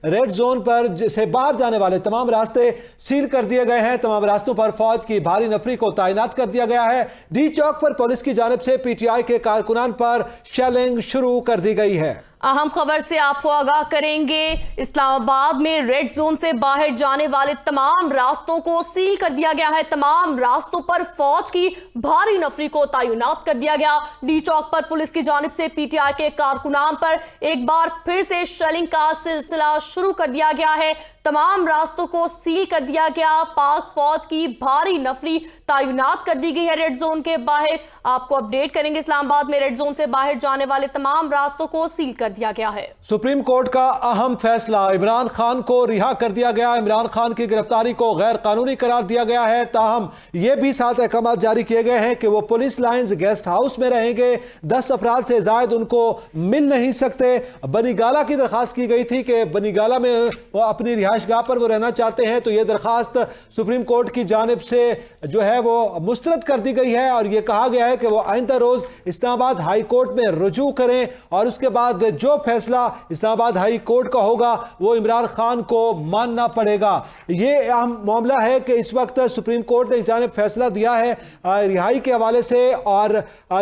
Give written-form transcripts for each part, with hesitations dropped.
Red zone پر سے باہر جانے والے تمام راستے سیل کر دیے گئے ہیں۔ تمام راستوں پر فوج کی بھاری نفری کو تعینات کر دیا گیا ہے۔ ڈی چوک پر پولیس کی جانب سے پی ٹی آئی کے کارکنان پر شیلنگ شروع کر دی گئی ہے۔ اہم خبر سے آپ کو آگاہ کریں گے۔ اسلام آباد میں ریڈ زون سے باہر جانے والے تمام راستوں کو سیل کر دیا گیا ہے۔ تمام راستوں پر فوج کی بھاری نفری کو تعینات کر دیا گیا۔ ڈی چوک پر پولیس کی جانب سے پی ٹی آئی کے کارکنان پر ایک بار پھر سے شیلنگ کا سلسلہ شروع کر دیا گیا ہے۔ تمام راستوں کو سیل کر دیا گیا۔ پاک فوج کی بھاری نفری تعینات کر دی گئی ہے ریڈ زون کے باہر۔ آپ کو اپڈیٹ کریں گے۔ اسلام آباد میں ریڈ زون سے باہر جانے والے تمام راستوں کو سیل کر دیا گیا ہے۔ سپریم کورٹ کا اہم فیصلہ، عمران خان کو رہا کر دیا گیا۔ عمران خان کی گرفتاری کو غیر قانونی قرار دیا گیا ہے، تاہم یہ بھی 7 احکامات جاری کیے گئے ہیں کہ وہ پولیس لائنز گیسٹ ہاؤس میں رہیں گے۔ 10 افراد سے زائد ان کو مل نہیں سکتے۔ بنی گالہ کی درخواست کی گئی تھی کہ بنی گالہ میں وہ اپنی رہائش گاہ پر وہ رہنا چاہتے ہیں، تو یہ درخواست سپریم کورٹ کی جانب سے جو ہے وہ مسترد کر دی گئی ہے، اور یہ کہا گیا ہے کہ وہ آئندہ روز اسلام آباد ہائی کورٹ میں رجوع کریں، اور اس کے بعد جو فیصلہ اسلام آباد ہائی کورٹ کا ہوگا وہ عمران خان کو ماننا پڑے گا۔ یہ اہم معاملہ ہے کہ اس وقت سپریم کورٹ نے جانب فیصلہ دیا ہے رہائی کے حوالے سے، اور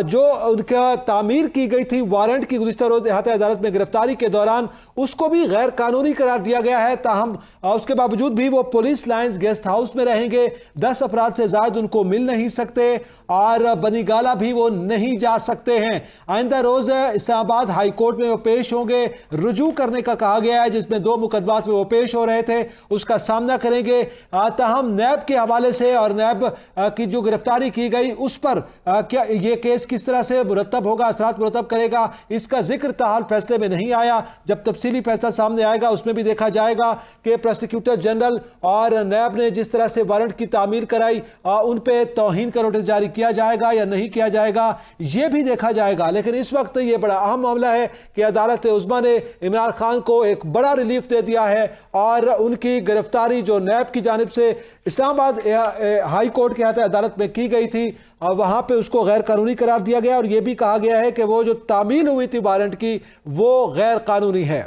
جو ان کا تعمیر کی گئی تھی وارنٹ کی گزشتہ روز احاطہ عدالت میں گرفتاری کے دوران، اس کو بھی غیر قانونی قرار دیا گیا ہے، تاہم اس کے باوجود بھی وہ پولیس لائنز گیسٹ ہاؤس میں رہیں گے۔ 10 افراد سے زائد ان کو مل نہیں سکتے، اور بنی گالہ بھی وہ نہیں جا سکتے ہیں۔ آئندہ روز اسلام آباد ہائی کورٹ میں وہ پیش ہوں گے۔ رجوع کرنے کا کہا گیا ہے، جس میں 2 مقدمات میں وہ پیش ہو رہے تھے، اس کا سامنا کریں گے۔ تاہم نیب کے حوالے سے اور نیب کی جو گرفتاری کی گئی اس پر کیا یہ کیس کس طرح سے مرتب ہوگا، اثرات مرتب کرے گا، اس کا ذکر تاحال فیصلے میں نہیں آیا۔ جب تفصیلی فیصلہ سامنے آئے گا اس میں بھی دیکھا جائے گا کہ پروسیکیوٹر جنرل اور نیب نے جس طرح سے وارنٹ کی تعمیل کرائی ان پہ توہین کا نوٹس جاری کیا جائے گا یا نہیں کیا جائے گا، یہ بھی دیکھا جائے گا۔ لیکن اس وقت یہ بڑا اہم معاملہ ہے کہ عدالت عظمیٰ نے عمران خان کو ایک بڑا ریلیف دے دیا ہے، اور ان کی گرفتاری جو نیب کی جانب سے اسلام آباد ہائی کورٹ کے احاطہ عدالت میں کی گئی تھی، وہاں پہ اس کو غیر قانونی قرار دیا گیا، اور یہ بھی کہا گیا ہے کہ وہ جو تعمیل ہوئی تھی وارنٹ کی وہ غیر قانونی ہے۔